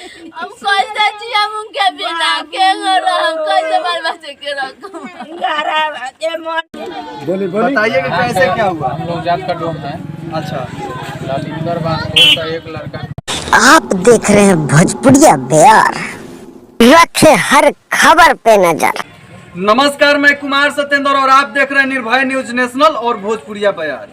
हम कैसे जिया उनके बिना के हम कैसे बाल बच्चे के रखो। बताइए कि कैसे क्या हुआ। हम लोग जात का डोम है। अच्छा, लालिंदर बांधोर का एक लड़का। आप देख रहे हैं भोजपुरिया बिहार, रखे हर खबर पे नजर। नमस्कार, मैं कुमार सत्येंद्र और आप देख रहे हैं निर्भय न्यूज नेशनल और भोजपुरिया बयार।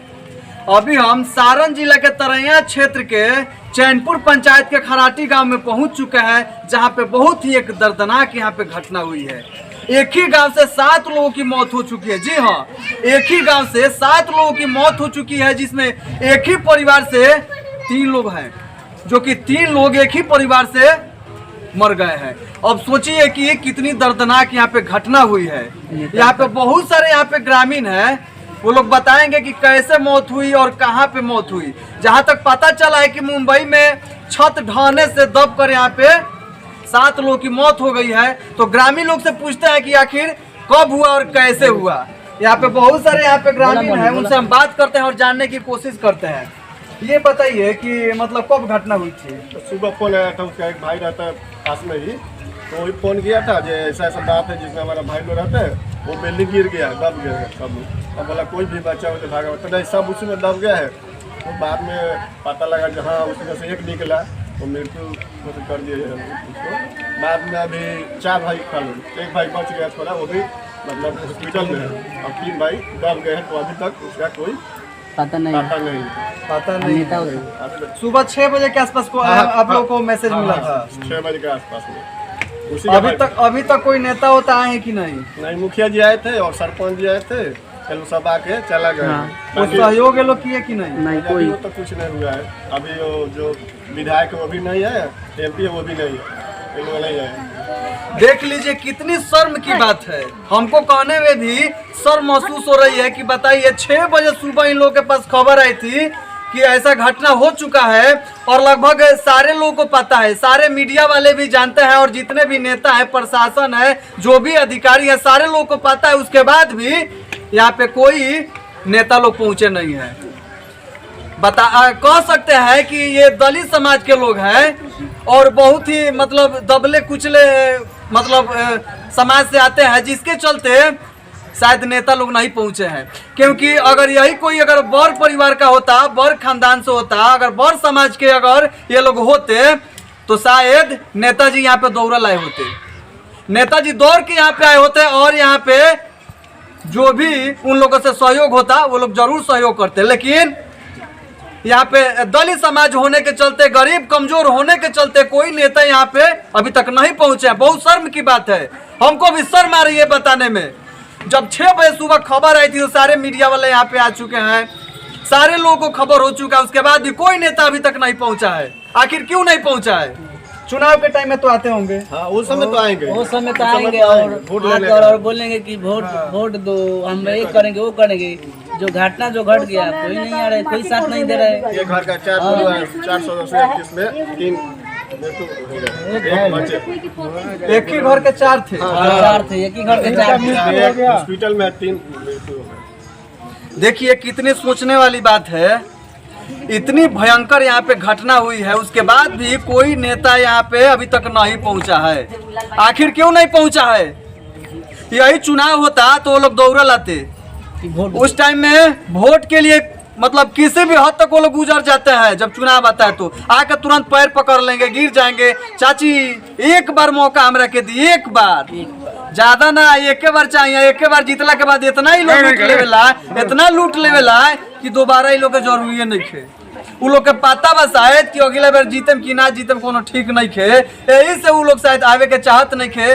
अभी हम सारण जिला के तरैया क्षेत्र के चैनपुर पंचायत के खराटी गांव में पहुंच चुके हैं, जहां पे बहुत ही एक दर्दनाक यहाँ पे घटना हुई है। एक ही गांव से 7 लोगों की मौत हो चुकी है। जी हाँ, एक ही गांव से 7 लोगों की मौत हो चुकी है, जिसमें एक ही परिवार से 3 लोग हैं, जो कि 3 लोग एक ही परिवार से मर गए हैं। अब सोचिए कि कितनी दर्दनाक यहाँ पे घटना हुई है। यहाँ पे बहुत सारे यहाँ पे ग्रामीण हैं, वो लोग बताएंगे कि कैसे मौत हुई और कहाँ पे मौत हुई। जहाँ तक पता चला है कि मुंबई में छत ढहने से दब कर यहाँ पे 7 लोगों की मौत हो गई है। तो ग्रामीण लोग से पूछते हैं कि आखिर कब हुआ और कैसे हुआ। यहाँ पे बहुत सारे यहाँ पे ग्रामीण हैं, उनसे हम बात करते हैं और जानने की कोशिश करते हैं। ये बताइए कि मतलब कब घटना हुई थी। तो सुबह फोन आया था, उसका एक भाई रहता है पास में ही, तो वही फ़ोन किया था जो ऐसा ऐसा बात है जिसमें हमारा भाई लोग रहते हैं, वो बिल्डिंग गिर गया, दब गया है सब। अब बोला कोई भी बच्चा हो तो भागा, तो नहीं सब उसी में दब गया है। तो बाद में पता लगा कि हाँ उसमें से एक निकला, तो मृत्यु कर दिए उसको। बाद में अभी 4 भाई खा लो, एक भाई बच गया थोड़ा, वो भी मतलब हॉस्पिटल में है। अब 3 भाई दब गए हैं, तो अभी तक उसका कोई पता नहीं। सुबह 6 बजे के आसपास को आप लोगों को मैसेज मिला था। 6 बजे के आसपास में। अभी तक कोई नेता होता आए हैं कि नहीं? नहीं, मुखिया जी आए थे और सरपंच जी आए थे, चलो सब आके चला गए। कुछ सहयोग ये लोग किए कि नहीं? कोई तो कुछ नहीं हुआ है। अभी वो जो विधायक वो भी नहीं है, MP है वो भी नहीं है, इन लोग नहीं है। देख लीजिए कितनी शर्म की बात है। हमको कहने में भी शर्म महसूस हो रही है कि बताइए 6 बजे सुबह इन लोगों के पास खबर आई थी कि ऐसा घटना हो चुका है, और लगभग सारे लोगों को पता है, सारे मीडिया वाले भी जानते हैं, और जितने भी नेता है, प्रशासन है, जो भी अधिकारी है, सारे लोगों को पता है। उसके बाद भी यहाँ पे कोई नेता लोग पहुंचे नहीं है। कह सकते हैं कि ये दलित समाज के लोग हैं और बहुत ही मतलब दबले कुचले मतलब समाज से आते हैं, जिसके चलते शायद नेता लोग नहीं पहुंचे हैं। क्योंकि अगर यही कोई अगर बड़ परिवार का होता, बड़ खानदान से होता, अगर बड़ समाज के अगर ये लोग होते, तो शायद नेताजी यहाँ पे दौड़ लाए होते, नेताजी दौड़ के यहाँ पे आए होते, और यहाँ पे जो भी उन लोगों से सहयोग होता वो लोग जरूर सहयोग करते। लेकिन यहाँ पे दलित समाज होने के चलते, गरीब कमजोर होने के चलते कोई नेता यहाँ पे अभी तक नहीं पहुंचे। बहुत शर्म की बात है, हमको भी शर्म आ रही है बताने में। जब 6 बजे सुबह खबर आई थी तो सारे मीडिया वाले यहाँ पे आ चुके हैं, सारे लोगों को खबर हो चुका है, उसके बाद भी कोई नेता अभी तक नहीं पहुंचा है। आखिर क्यों नहीं पहुंचा है? चुनाव के टाइम में तो आते होंगे। हाँ, उस समय तो आएंगे, वो समय तो आएंगे और बोलेंगे कि वोट दो, हम ये करेंगे वो करेंगे। जो घटना जो घट गया, कोई नहीं आ रहा है, कोई साथ नहीं दे रहा है। एक घर का 4 परिवार, 421 में 3 एक ही घर के 4 थे। 4 थे, एक ही घर के 4 थे। हॉस्पिटल में 3। देखिए कितनी सोचने वाली बात है, इतनी भयंकर यहाँ पे घटना हुई है, उसके बाद भी कोई नेता यहाँ पे अभी तक नहीं पहुँचा है। आखिर क्यों नहीं पहुँचा है? यही चुनाव होता तो वो लोग दौड़ लाते। उस टाइम में वोट के लिए मतलब किसी भी हद तक वो लोग गुजर जाते हैं। जब चुनाव आता है तो आकर तुरंत पैर पकड़ लेंगे, गिर जाएंगे। चाची एक बार मौका हमरा के दी, एक बार, ज्यादा ना, एक बार चाहिए। एक बार जीतला के बाद इतना ही लोग लूट लेवेला, इतना लूट लेवेला कि दोबारा ही लोग के जरूरी नहीं खे। उ लोग के पता बा शायद कि अगला बार जीतम कि ना जीतम कोनो ठीक नहीं खे, यही से उ लोग शायद आवे के चाहत नहीं खे।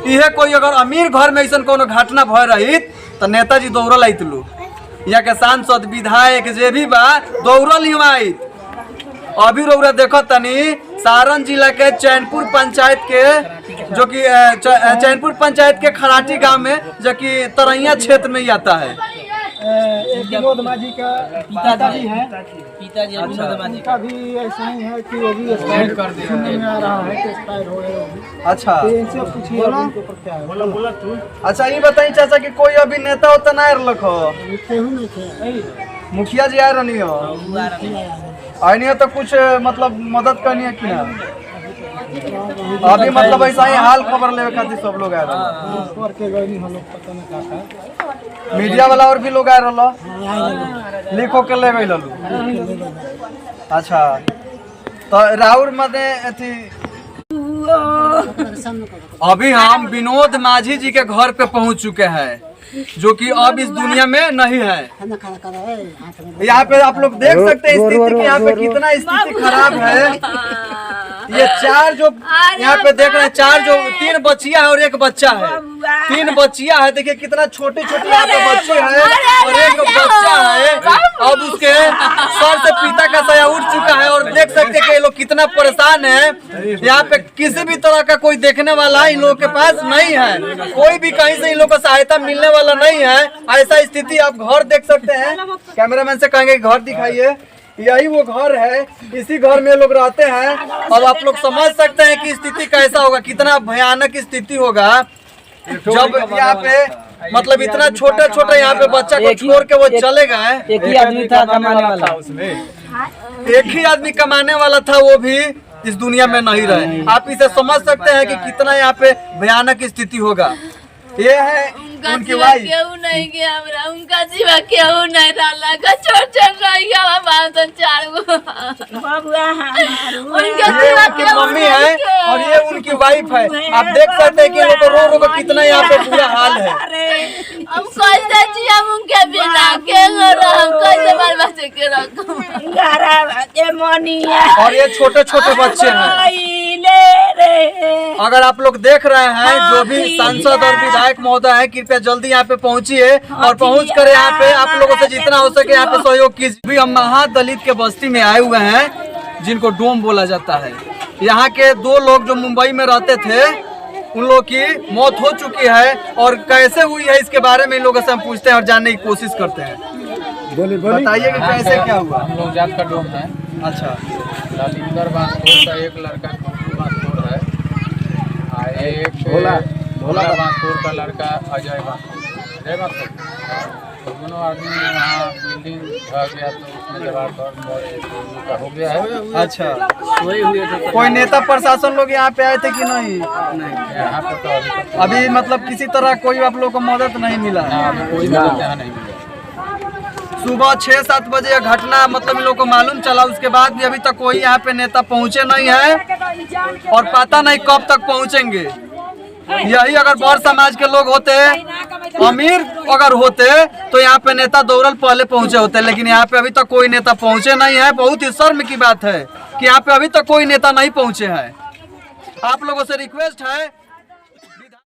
इहे कोई अगर अमीर घर में ऐसा कोनो घटना भय रही तो नेताजी दौड़ल आइत लोग, यहाँ के सांसद विधायक जे भी बा दौड़ल ही आइत। अभी रउरा देखो तनी सारण जिला के चैनपुर पंचायत के, जो कि चैनपुर पंचायत के खराटी गांव में, जो कि तरैया क्षेत्र में ही आता है। विनोद माझी का पिताजी हैं, पिताजी उनका भी ऐसा ही है कि वो भी एक्सपायर कर दे में आ रहा है कि एक्सपायर हो गए। अच्छा, तो इनसे पूछिए उनके ऊपर क्या है। बोला तू। अच्छा ये बताइए चाचा कि कोई अभी नेता होता ना रख हो? केहू नहीं थे, मुखिया जी आ रही हो, आनी तो कुछ मतलब मदद करनी है कि ना? अभी मतलब ऐसा ही हाल खबर लेवे खातिर सब लोग आए रहे। ऊपर के गई हम लोग पता नहीं का मीडिया वाला और भी लोग आए रहे, लिखो के ले गई ललू। अच्छा तो राउर मदे अथी अभी हम विनोद माझी जी के घर पे पहुंच चुके हैं, जो कि अब इस दुनिया में नहीं है। यहाँ पे आप लोग देख सकते हैं स्थिति कि यहाँ पे कितना स्थिति खराब है। ये चार जो यहाँ पे देख रहे हैं, चार जो 3 बच्चियां है और 1 बच्चा है। 3 बच्चियां है, देखिए कितना छोटे छोटे यहाँ पे बच्चे हैं और 1 बच्चा है। अब उसके सर से पिता का साया उठ चुका है और देख सकते हैं कि ये लोग कितना परेशान है। यहाँ पे किसी भी तरह का कोई देखने वाला इन लोगों के पास नहीं है, कोई भी कहीं से इन लोगों को सहायता मिलने वाला नहीं है। ऐसा स्थिति आप घर देख सकते हैं, कैमरामैन से कहेंगे घर दिखाइए। यही वो घर है, इसी घर में लोग रहते हैं। अब आप लोग समझ सकते हैं कि स्थिति कैसा होगा, कितना भयानक स्थिति होगा जब यहाँ पे मतलब इतना छोटे छोटे यहाँ पे बच्चा को छोड़ के वो चले गए। एक ही आदमी था कमाने वाला, एक ही आदमी कमाने वाला था, वो भी इस दुनिया में नहीं रहे। आप इसे समझ सकते हैं कि कितना यहाँ पे भयानक स्थिति होगा। ये है उनकी वाइफ। केहू नहीं गया हमरा, उनका जीवा केहू नहीं रहला, छोड़ रह गया हमारा तो 4 गो उनका जीवा उनकी केहू मम्मी है और ये उनकी वाइफ है। आप देख सकते हैं कि लोग रो रो के कितना यहाँ पे बुरा हाल है। हम कैसे जिया उनके बिना, के हम कैसे बाल बच्चे के रखूं। और ये छोटे छोटे बच्चे हैं। अगर आप लोग देख रहे हैं, जो भी सांसद और विधायक महोदय है, कृपया जल्दी यहाँ पे पहुंचिए और पहुंच कर यहाँ पे आप लोगों से जितना हो सके यहाँ पे सहयोग कीजिए। भी हम महादलित के बस्ती में आए हुए हैं, जिनको डोम बोला जाता है। यहाँ के 2 लोग जो मुंबई में रहते थे, उन लोगों की मौत हो चुकी है और कैसे हुई है इसके बारे में इन लोगों से हम पूछते हैं और जानने की कोशिश करते हैं। बताइए कि कैसे क्या हुआ। हम लोग जात का डोम है। अच्छा, लालिंगर बांसकोर का एक लड़का बांसकोर है, एक भोला बांसकोर का लड़का अजय बांसकोर। तो दोनों आदमी वहाँ बिल्डिंग ढह गया तो उसमें दबाव का हो गया है। अच्छा, कोई नेता प्रशासन लोग यहाँ पे आए थे कि नहीं? यहाँ पे तो अभी मतलब किसी तरह कोई आप लोग को मदद नहीं मिला? कोई मदद यहाँ नहीं मिला। सुबह 6-7 बजे यह घटना मतलब इन लोग को मालूम चला, उसके बाद भी अभी तक कोई यहाँ पे नेता पहुँचे नहीं है और पता नहीं कब तक पहुँचेंगे। यही अगर बड़ समाज के लोग होते, अमीर अगर होते, तो यहाँ पे नेता दौड़ल पहले पहुँचे होते, लेकिन यहाँ पे अभी तक कोई नेता पहुँचे नहीं है। बहुत ही शर्म की बात है कि यहाँ पे अभी तक कोई नेता नहीं पहुँचे हैं। आप लोगों से रिक्वेस्ट है